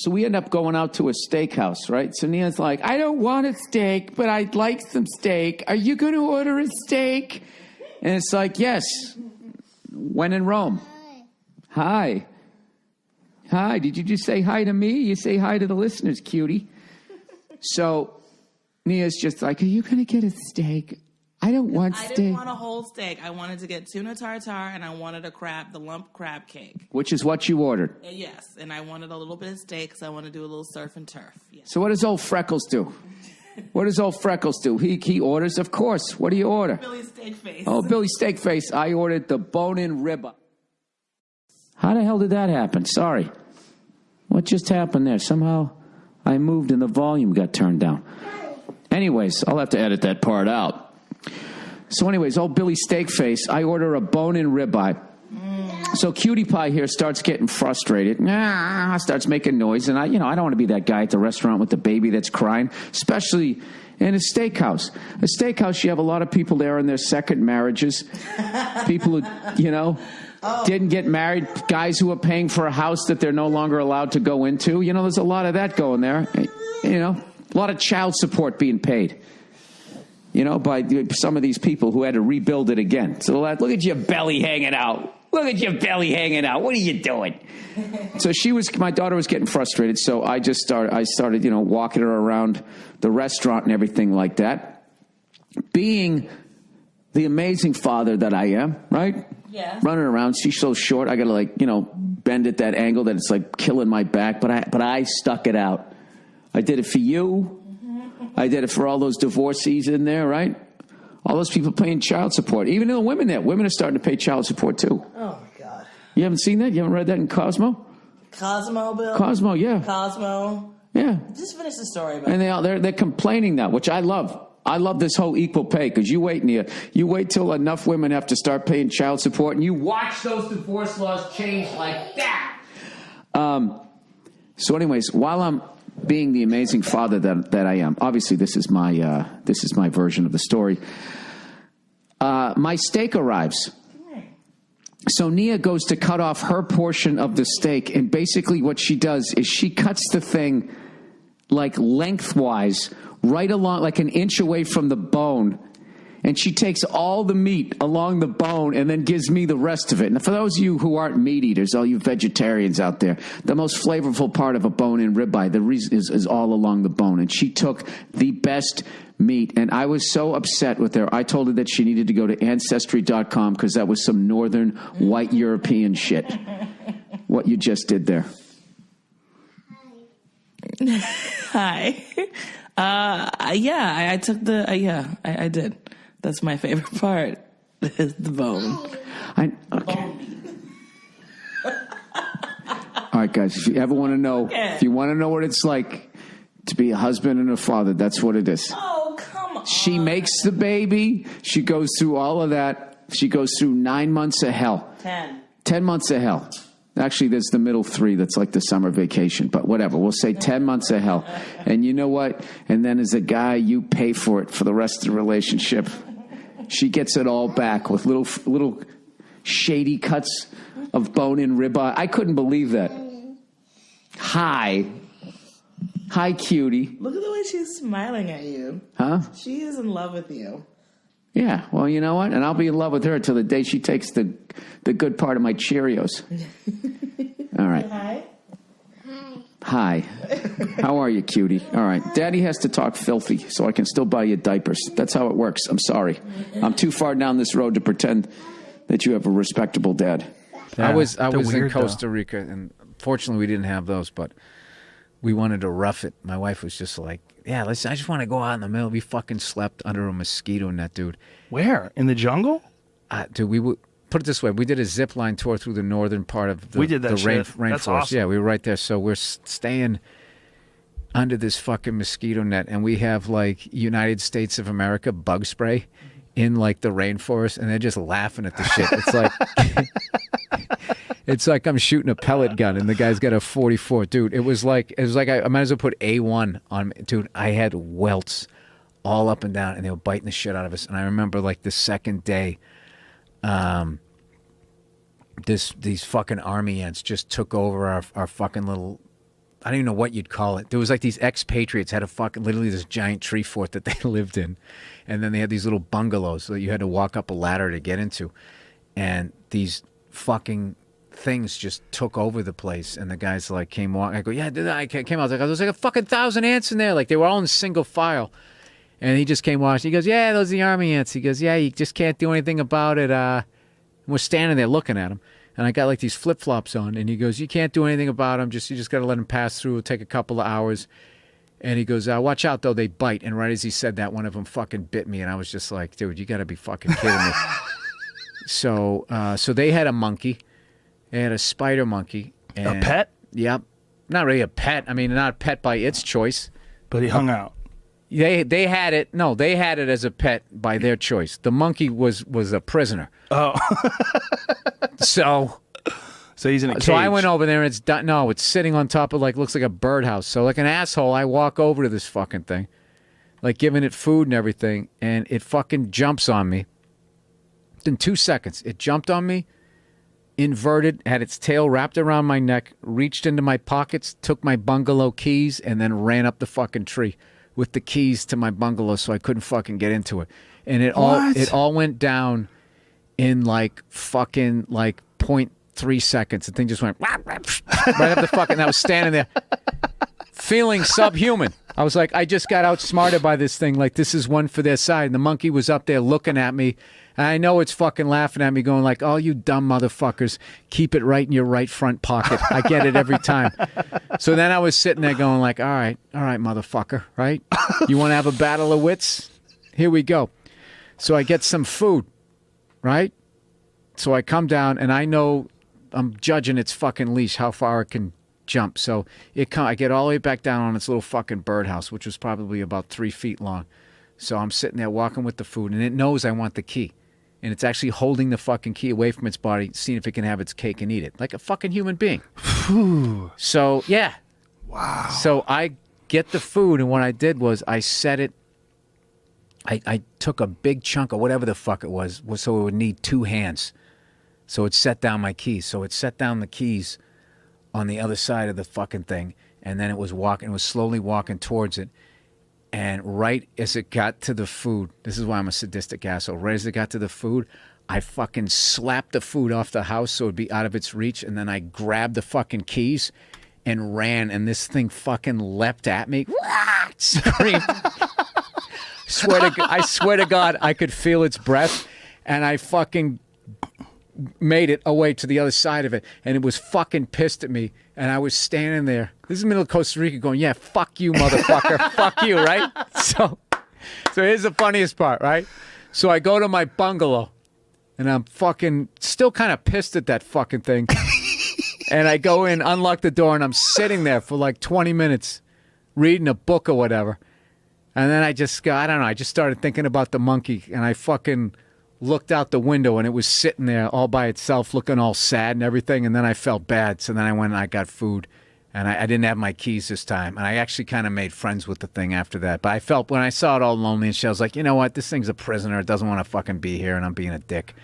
So we end up going out to a steakhouse, right? So Nia's like, I don't want a steak, but I'd like some steak. Are you going to order a steak? And it's like, yes. When in Rome. Hi. Hi. Did you just say hi to me? You say hi to the listeners, cutie. So Nia's just like, are you going to get a steak? I don't want steak. I didn't want a whole steak. I wanted to get tuna tartare, and I wanted the lump crab cake. Which is what you ordered. Yes, and I wanted a little bit of steak because I want to do a little surf and turf. Yes. So what does old Freckles do? What does old Freckles do? He orders, of course. What do you order? Billy Steakface. Oh, Billy Steakface. I ordered the bone-in ribeye. How the hell did that happen? Sorry. What just happened there? Somehow I moved and the volume got turned down. Anyways, I'll have to edit that part out. So anyways, old Billy Steakface, I order a bone-in ribeye. So Cutie Pie here starts getting frustrated. Starts making noise. And I don't want to be that guy at the restaurant with the baby that's crying, especially in a steakhouse. A steakhouse, you have a lot of people there in their second marriages. People who, didn't get married. Guys who are paying for a house that they're no longer allowed to go into. There's a lot of that going there. A lot of child support being paid. By some of these people who had to rebuild it again. So look at your belly hanging out. Look at your belly hanging out. What are you doing? So my daughter was getting frustrated. So I started, walking her around the restaurant and everything like that. Being the amazing father that I am, right? Yeah. Running around. She's so short. I got to bend at that angle that it's like killing my back. But I stuck it out. I did it for you. I did it for all those divorcees in there, right? All those people paying child support. Even the women there. Women are starting to pay child support, too. Oh, my God. You haven't seen that? You haven't read that in Cosmo? Cosmo, Bill? Cosmo, yeah. Cosmo. Yeah. Just finish the story. Bill. And they're complaining now, which I love. I love this whole equal pay, because you wait till enough women have to start paying child support, and you watch those divorce laws change like that. So anyways, while I'm being the amazing father that I am, obviously this is my version of the story. My steak arrives. So Nia goes to cut off her portion of the steak, and basically what she does is she cuts the thing like lengthwise, right along, like an inch away from the bone. And she takes all the meat along the bone and then gives me the rest of it. And for those of you who aren't meat eaters, all you vegetarians out there, the most flavorful part of a bone-in ribeye, the reason is all along the bone. And she took the best meat. And I was so upset with her. I told her that she needed to go to Ancestry.com because that was some northern white European shit. What you just did there. Hi. I took the, I did. That's my favorite part, is the bone. Okay. All right, guys, if you ever want to know, if you want to know what it's like to be a husband and a father, that's what it is. Oh, come on. She makes the baby. She goes through all of that. She goes through 9 months of hell. 10 months of hell. Actually, there's the middle 3. That's like the summer vacation. But whatever. We'll say 10 months of hell. And you know what? And then as a guy, you pay for it for the rest of the relationship. She gets it all back with little shady cuts of bone-in ribeye. I couldn't believe that. Hi, cutie. Look at the way she's smiling at you. Huh? She is in love with you. Yeah, well, you know what? And I'll be in love with her till the day she takes the good part of my Cheerios. All right. Hi. Hi. How are you, cutie? All right. Daddy has to talk filthy so I can still buy you diapers. That's how it works. I'm sorry. I'm too far down this road to pretend that you have a respectable dad. Yeah, I was in Costa Rica, and fortunately we didn't have those, but we wanted to rough it. My wife was just like, yeah, listen, I just want to go out in the middle. We fucking slept under a mosquito net, dude. Where? In the jungle? Dude, we would put it this way. We did a zip line tour through the northern part of the rainforest. That's awesome. Yeah, we were right there. So we're staying under this fucking mosquito net, and we have like United States of America bug spray in like the rainforest, and they're just laughing at the shit. It's like it's like I'm shooting a pellet gun and the guy's got a 44. Dude, it was like I might as well put A1 on me. Dude, I had welts all up and down, and they were biting the shit out of us. And I remember like the second day, these fucking army ants just took over our fucking little I don't even know what you'd call it. There was like these expatriates had a fucking literally this giant tree fort that they lived in, and then they had these little bungalows that you had to walk up a ladder to get into, and these fucking things just took over the place. And the guys like came walking. I go, yeah, I came out. There was like a fucking 1,000 ants in there. Like they were all in single file. And he just came watching. He goes, yeah, those are the army ants. He goes, yeah, you just can't do anything about it. We're standing there looking at him. And I got like these flip-flops on. And he goes, you can't do anything about them. You just got to let them pass through. It'll take a couple of hours. And he goes, watch out, though. They bite. And right as he said that, one of them fucking bit me. And I was just like, dude, you got to be fucking kidding me. So they had a monkey. They had a spider monkey. And, a pet? Yep. Not really a pet. I mean, not a pet by its choice. But he hung out. They had it. No, they had it as a pet by their choice. The monkey was a prisoner. Oh. So he's in a cage. So I went over there and it's done. No, it's sitting on top of like looks like a birdhouse. So like an asshole, I walk over to this fucking thing, like giving it food and everything, and it fucking jumps on me. In 2 seconds, it jumped on me, inverted, had its tail wrapped around my neck, reached into my pockets, took my bungalow keys, and then ran up the fucking tree with the keys to my bungalow so I couldn't fucking get into it. And it all went down in like fucking like 0.3 seconds. The thing just went right up the fucking, I was standing there feeling subhuman. I was like, I just got outsmarted by this thing. Like, this is one for their side. And the monkey was up there looking at me. And I know it's fucking laughing at me going like, oh, you dumb motherfuckers, keep it right in your right front pocket. I get it every time. So then I was sitting there going like, all right, motherfucker, right? You want to have a battle of wits? Here we go. So I get some food, right? So I come down and I know I'm judging its fucking leash, how far it can jump. So I get all the way back down on its little fucking birdhouse, which was probably about 3 feet long. So I'm sitting there walking with the food, and it knows I want the key. And it's actually holding the fucking key away from its body, seeing if it can have its cake and eat it. Like a fucking human being. So, yeah. Wow. So I get the food, and what I did was I set it, I took a big chunk of whatever the fuck it was so it would need 2 hands. So it set down my keys. So it set down the keys on the other side of the fucking thing, and then it was slowly walking towards it. And right as it got to the food, this is why I'm a sadistic asshole, right as it got to the food, I fucking slapped the food off the house so it'd be out of its reach, and then I grabbed the fucking keys and ran, and this thing fucking leapt at me. Screamed. I swear to God, I could feel its breath, and I fucking made it away to the other side of it, and it was fucking pissed at me, and I was standing there. This is the middle of Costa Rica going, yeah, fuck you, motherfucker. Fuck you, right? So here's the funniest part, right? So I go to my bungalow, and I'm fucking still kind of pissed at that fucking thing. And I go in, unlock the door, and I'm sitting there for like 20 minutes reading a book or whatever. And then I just started thinking about the monkey, and I fucking looked out the window, and it was sitting there all by itself looking all sad and everything, and then I felt bad. So then I went and I got food, and I didn't have my keys this time, and I actually kind of made friends with the thing after that. But I felt, when I saw it all lonely and shit, I was like, you know what, this thing's a prisoner. It doesn't want to fucking be here, and I'm being a dick.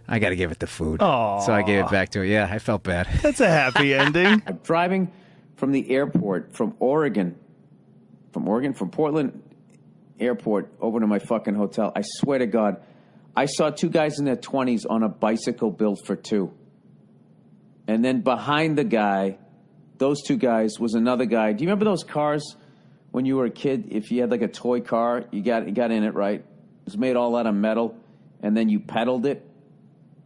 I got to give it the food. Aww. So I gave it back to it. Yeah, I felt bad. That's a happy ending. I'm driving from the airport from Portland airport over to my fucking hotel. I swear to God, I saw 2 guys in their 20s on a bicycle built for 2. And then behind the guy, those 2 guys, was another guy. Do you remember those cars when you were a kid? If you had like a toy car, you got in it, right? It was made all out of metal, and then you pedaled it.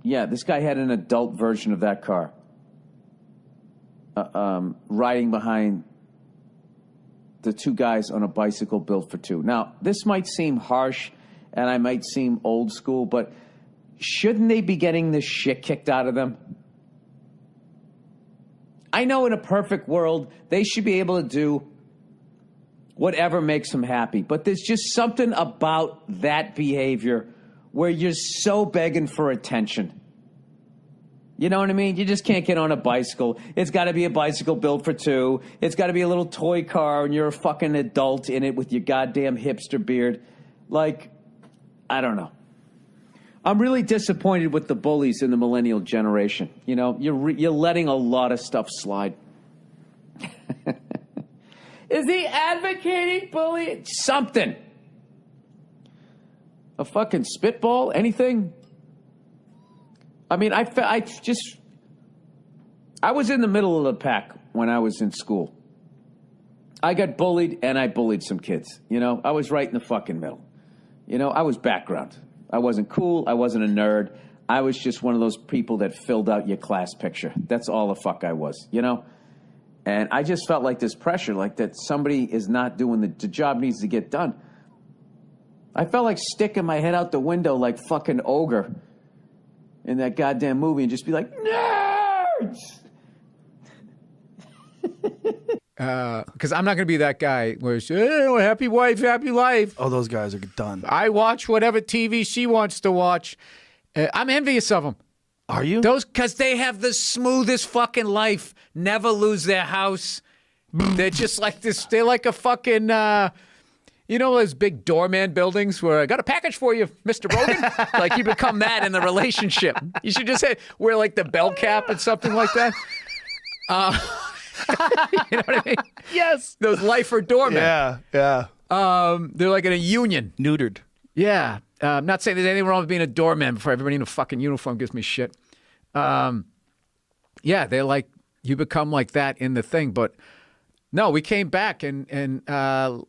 Yeah, this guy had an adult version of that car. Riding behind the 2 guys on a bicycle built for 2. Now, this might seem harsh, and I might seem old school, but shouldn't they be getting this shit kicked out of them? I know in a perfect world, they should be able to do whatever makes them happy, but there's just something about that behavior where you're so begging for attention. You know what I mean? You just can't get on a bicycle. It's got to be a bicycle built for 2. It's got to be a little toy car, and you're a fucking adult in it with your goddamn hipster beard. Like, I don't know. I'm really disappointed with the bullies in the millennial generation. You know, you're letting a lot of stuff slide. Is he advocating bullying? Something. A fucking spitball? Anything? I mean, I was in the middle of the pack when I was in school. I got bullied, and I bullied some kids. You know, I was right in the fucking middle. You know, I was background. I wasn't cool. I wasn't a nerd. I was just one of those people that filled out your class picture. That's all the fuck I was, you know? And I just felt like this pressure, like that somebody is not doing the job needs to get done. I felt like sticking my head out the window like fucking ogre in that goddamn movie and just be like, nerds! Because I'm not going to be that guy where it's, happy wife, happy life. Oh, those guys are done. I watch whatever TV she wants to watch. I'm envious of them. Are you? Because they have the smoothest fucking life. Never lose their house. They're just like this. They're like a fucking, you know, those big doorman buildings where I got a package for you, Mr. Rogan. Like you become that in the relationship. You should just wear like the bell cap and something like that. You know what I mean? Yes. Those lifer doormen. Yeah. They're like in a union. Neutered. Yeah. I'm not saying there's anything wrong with being a doorman before everybody in a fucking uniform gives me shit. Yeah, they're like, you become like that in the thing. But no, we came back and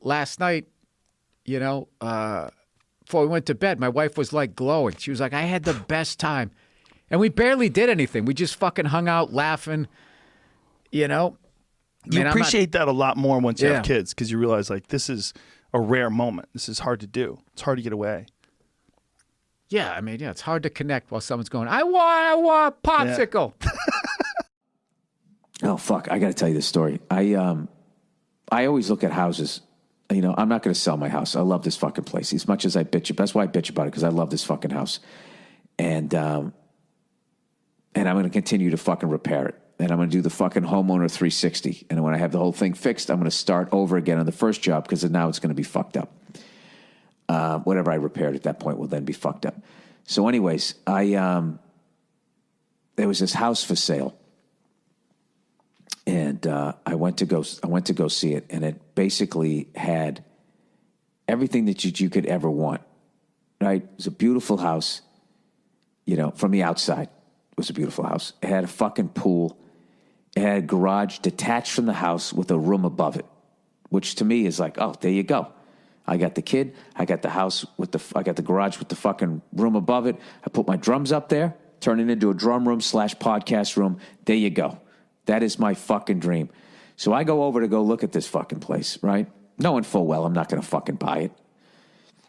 last night, you know, before we went to bed, my wife was like glowing. She was like, I had the best time. And we barely did anything. We just fucking hung out laughing, you know. You appreciate that a lot more once you have kids because you realize, like, this is a rare moment. This is hard to do. It's hard to get away. Yeah, I mean, yeah, it's hard to connect while someone's going, I want a popsicle. Yeah. Oh, fuck. I got to tell you this story. I always look at houses. You know, I'm not going to sell my house. I love this fucking place. As much as I bitch, that's why I bitch about it, because I love this fucking house. And I'm going to continue to fucking repair it. And I'm going to do the fucking homeowner 360. And when I have the whole thing fixed, I'm going to start over again on the first job because now it's going to be fucked up. Whatever I repaired at that point will then be fucked up. So anyways, there was this house for sale. And I went to go see it. And it basically had everything that you could ever want. Right? It was a beautiful house. You know, from the outside, it was a beautiful house. It had a fucking pool. It had a garage detached from the house with a room above it, which to me is like, oh, there you go. I got the kid. I got the house I got the garage with the fucking room above it. I put my drums up there, turn it into a drum room / podcast room. There you go. That is my fucking dream. So I go over to go look at this fucking place, right? Knowing full well I'm not going to fucking buy it.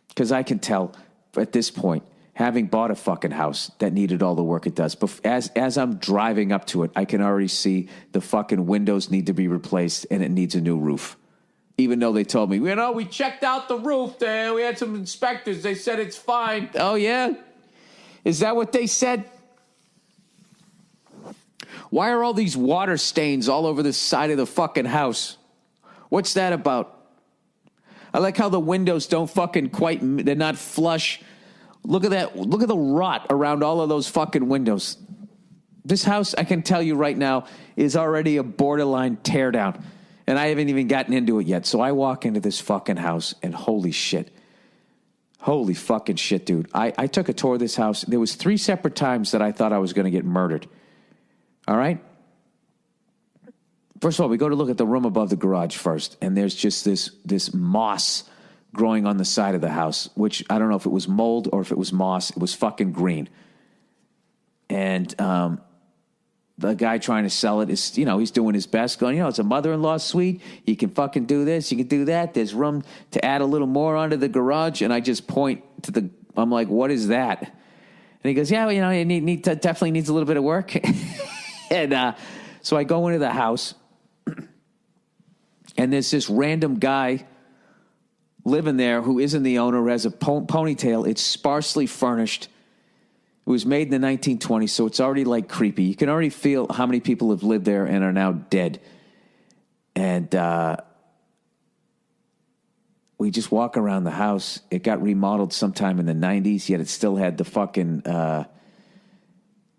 Because I can tell at this point, having bought a fucking house that needed all the work it does, but as I'm driving up to it, I can already see the fucking windows need to be replaced and it needs a new roof. Even though they told me, you know, we checked out the roof there. We had some inspectors. They said it's fine. Oh, yeah? Is that what they said? Why are all these water stains all over the side of the fucking house? What's that about? I like how the windows don't fucking they're not flush. Look at that. Look at the rot around all of those fucking windows. This house, I can tell you right now, is already a borderline teardown. And I haven't even gotten into it yet. So I walk into this fucking house and holy shit. Holy fucking shit, dude. I took a tour of this house. There was 3 separate times that I thought I was going to get murdered. All right? First of all, we go to look at the room above the garage first. And there's just this moss growing on the side of the house, which I don't know if it was mold or if it was moss. It was fucking green. And the guy trying to sell it is, you know, he's doing his best going, you know, it's a mother-in-law suite. You can fucking do this. You can do that. There's room to add a little more onto the garage. And I just point to I'm like, what is that? And he goes, yeah, well, you know, it definitely needs a little bit of work. And so I go into the house and there's this random guy living there who isn't the owner, who has a ponytail. It's sparsely furnished. It was made in the 1920s, so it's already like creepy. You can already feel how many people have lived there and are now dead. And we just walk around the house. It got remodeled sometime in the 90s, yet it still had the fucking,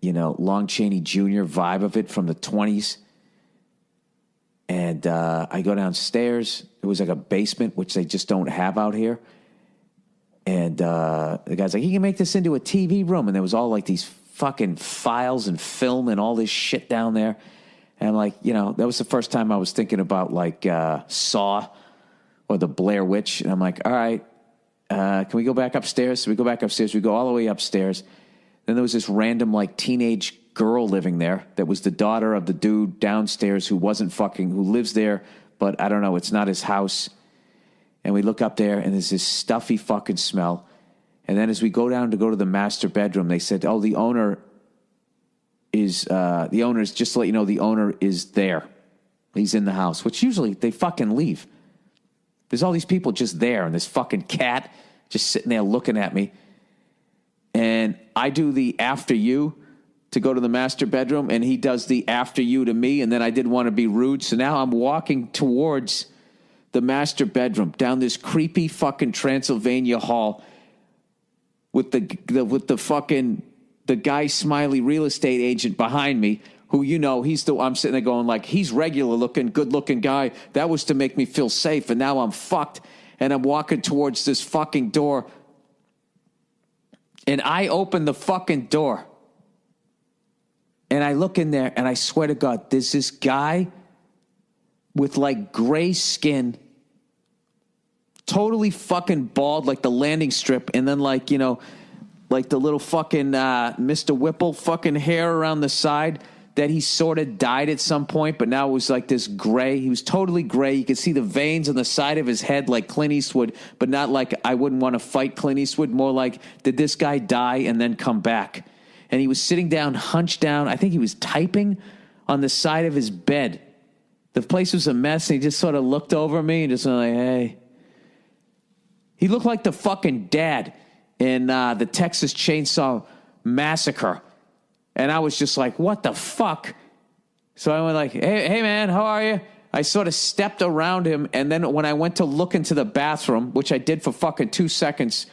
Lon Chaney Jr. vibe of it from the 20s. And I go downstairs. It was like a basement, which they just don't have out here. And the guy's like, you can make this into a TV room. And there was all like these fucking files and film and all this shit down there. And I'm like, you know, that was the first time I was thinking about like Saw or the Blair Witch. And I'm like, all right, can we go back upstairs? So we go back upstairs. We go all the way upstairs. Then there was this random like teenage girl living there that was the daughter of the dude downstairs who lives there, but I don't know, it's not his house. And we look up there and there's this stuffy fucking smell. And then as we go down to go to the master bedroom, they said, oh, the owner is just to let you know, the owner is there. He's in the house, which usually they fucking leave. There's all these people just there and this fucking cat just sitting there looking at me. And I do the after you to go to the master bedroom, and he does the after you to me, and then I didn't want to be rude, so now I'm walking towards the master bedroom down this creepy fucking Transylvania hall with the guy Smiley real estate agent behind me, who, you know, I'm sitting there going like, he's regular looking, good looking guy. That was to make me feel safe, and now I'm fucked, and I'm walking towards this fucking door. And I open the fucking door. And I look in there, and I swear to God, there's this guy with like gray skin, totally fucking bald, like the landing strip, and then like, you know, like the little fucking Mr. Whipple fucking hair around the side that he sort of dyed at some point, but now it was like this gray. He was totally gray. You could see the veins on the side of his head like Clint Eastwood, but not like I wouldn't want to fight Clint Eastwood. More like, did this guy die and then come back? And he was sitting down, hunched down. I think he was typing on the side of his bed. The place was a mess, and he just sort of looked over me and just went like, hey. He looked like the fucking dad in the Texas Chainsaw Massacre. And I was just like, what the fuck? So I went like, hey man, how are you? I sort of stepped around him, and then when I went to look into the bathroom, which I did for fucking 2 seconds,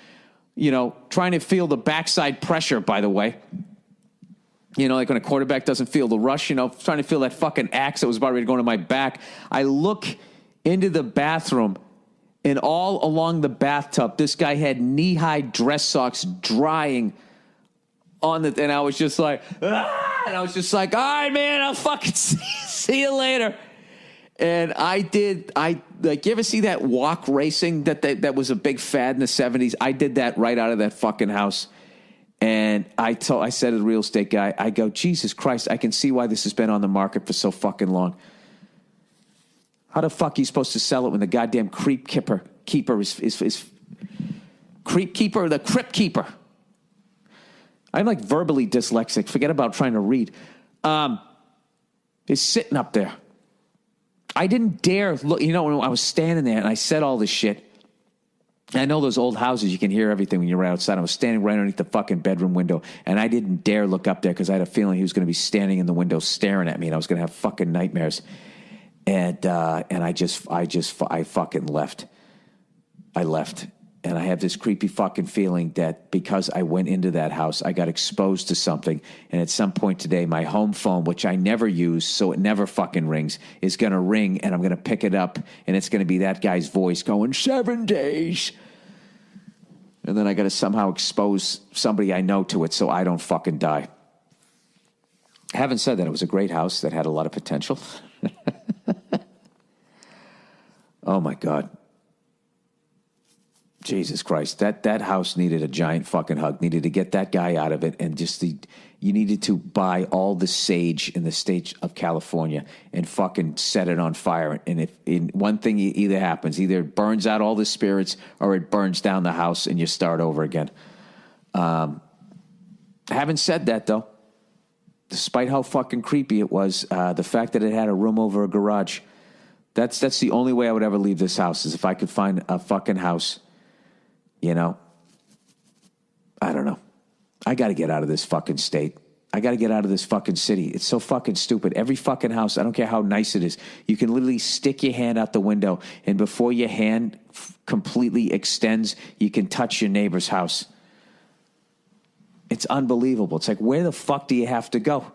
you know, trying to feel the backside pressure, by the way. You know, like when a quarterback doesn't feel the rush, you know, trying to feel that fucking axe that was about ready to go into my back. I look into the bathroom, and all along the bathtub, this guy had knee-high dress socks drying on the, and I was just like, ah! And I was just like, all right, man, I'll fucking see you later. And you ever see that walk racing that was a big fad in the 70s? I did that right out of that fucking house. And I said to the real estate guy, I go, Jesus Christ, I can see why this has been on the market for so fucking long. How the fuck are you supposed to sell it when the goddamn creep keeper is creep keeper, the crypt keeper? I'm like verbally dyslexic. Forget about trying to read. Is sitting up there. I didn't dare look. You know, when I was standing there and I said all this shit, I know those old houses, you can hear everything when you're outside. I was standing right underneath the fucking bedroom window, and I didn't dare look up there because I had a feeling he was going to be standing in the window staring at me, and I was going to have fucking nightmares. And I fucking left. I left. And I have this creepy fucking feeling that because I went into that house, I got exposed to something. And at some point today, my home phone, which I never use, so it never fucking rings, is going to ring, and I'm going to pick it up, and it's going to be that guy's voice going, 7 days. And then I got to somehow expose somebody I know to it so I don't fucking die. Having said that, it was a great house that had a lot of potential. Oh, my God. Jesus Christ, that house needed a giant fucking hug. Needed to get that guy out of it, and you needed to buy all the sage in the state of California and fucking set it on fire. And one thing either happens, either it burns out all the spirits or it burns down the house and you start over again. Having said that, though, despite how fucking creepy it was, the fact that it had a room over a garage, that's the only way I would ever leave this house, is if I could find a fucking house. You know, I don't know. I got to get out of this fucking state. I got to get out of this fucking city. It's so fucking stupid. Every fucking house, I don't care how nice it is, you can literally stick your hand out the window, and before your hand completely extends, you can touch your neighbor's house. It's unbelievable. It's like, where the fuck do you have to go?